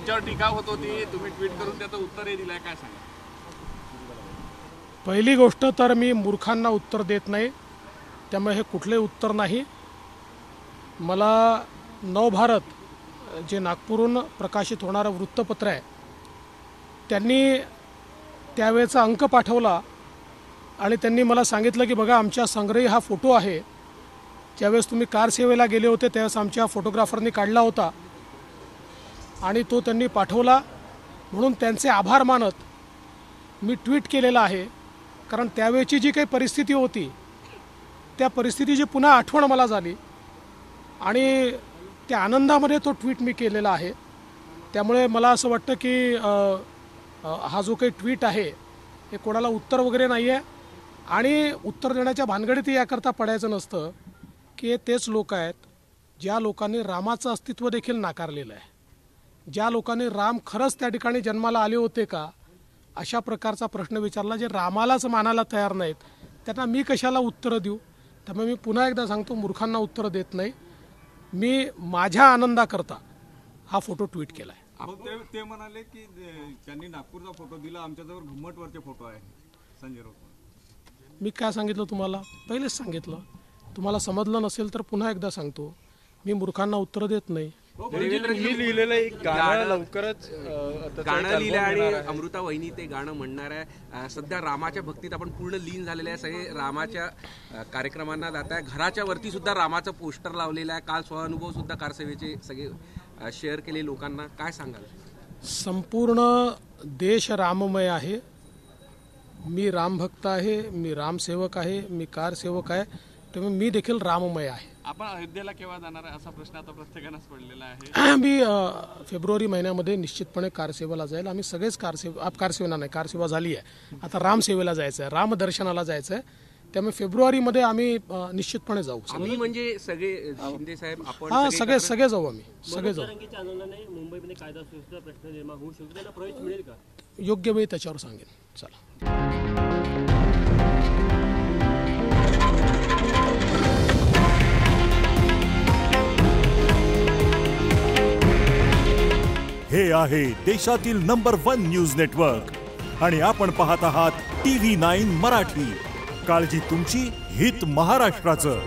तुमच्यावर टीका होत होती, तुम्ही ट्विट करून त्याचं उत्तरही दिलंय, काय सांगा? पहिली गोष्ट तर मी मूर्खांना उत्तर देत नाही, त्यामुळे हे कुठले उत्तर नाही. मला नवभारत जे नागपूरहून प्रकाशित होणारं वृत्तपत्र आहे, त्यांनी त्यावेळेचा अंक पाठवला आणि त्यांनी मला सांगितलं की बघा आमच्या संग्रही हा फोटो आहे, ज्यावेळेस तुम्ही कार सेवेला गेले होते त्यावेळेस आमच्या फोटोग्राफरनी काढला होता आणि तो त्यांनी पाठवला. म्हणून त्यांचे आभार मानत मी ट्विट केलेलं आहे. कारण त्यावेळची जी काही परिस्थिती होती त्या परिस्थितीची पुन्हा आठवण मला झाली आणि त्या आनंदामध्ये तो ट्विट मी केलेला आहे. त्यामुळे मला असं वाटतं की हा जो काही ट्विट आहे हे कोणाला उत्तर वगैरे नाही आहे आणि उत्तर देण्याच्या भानगडीत याकरता पडायचं नसतं की तेच लोक आहेत ज्या लोकांनी रामाचं अस्तित्व देखील नाकारलेलं आहे, ज्या लोकांनी राम खरंच त्या ठिकाणी जन्माला आले होते का अशा प्रकारचा प्रश्न विचारला, जे रामालाच मानायला तयार नाहीत त्यांना मी कशाला उत्तरं देऊ. त्यामुळे मी पुन्हा एकदा सांगतो, मूर्खांना उत्तरं देत नाही. मी माझ्या आनंदाकरता हा फोटो ट्विट केला आहे. ते म्हणाले की त्यांनी नागपूरचा फोटो दिला, आमच्याजवळ घुमटवरचे फोटो आहे. संजय राऊत, मी काय सांगितलं तुम्हाला, पहिलेच सांगितलं. तुम्हाला समजलं नसेल तर पुन्हा एकदा सांगतो, मी मूर्खांना उत्तर देत नाही. मी लिहिलेलं एक गाणं लवकरच गाणं लिहिलं आणि अमृता वहिनी ते गाणं म्हणणार आहे. सध्या रामाच्या भक्तीत आपण पूर्ण लीन झालेले आहे. सगळे रामाच्या कार्यक्रमांना जात आहे. घराच्या वरती सुद्धा रामाचं पोस्टर लावलेलं आहे. काल स्वानुभव सुद्धा कारसेवेचे सगळे शेअर केले लोकांना. काय सांगाल? संपूर्ण देश राममय आहे. मी रामभक्त आहे, मी रामसेवक आहे, मी कारसेवक आहे. त्यामुळे मी देखील राममय आहे. आपण अयोध्येला केव्हा जाणार आहे असा प्रश्न आता प्रत्येकानंच पडलेला आहे. मी फेब्रुवारी महिन्यामध्ये निश्चितपणे कारसेवेला जाईल. आम्ही सगळेच कारसेवा नाही, कारसेवा झाली आहे, आता रामसेवेला जायचं आहे, रामदर्शनाला जायचं आहे. त्यामुळे फेब्रुवारीमध्ये आम्ही निश्चितपणे जाऊ. आम्ही म्हणजे सगळे शिंदे साहेब, आपण हां सगळे जाऊ, आम्ही सगळे जाऊ. मुंबईमध्ये कायदा सुव्यवस्थेचा प्रश्न निर्माण होऊ शकतो, त्याला प्रवेश मिळेल का? योग्य वेळी त्याच्यावर सांगेन. चला. हे आहे देशातील नंबर 1 न्यूज नेटवर्क आणि आपण पाहत आहात TV9 मराठी. काळजी तुमची, हित महाराष्ट्राचं.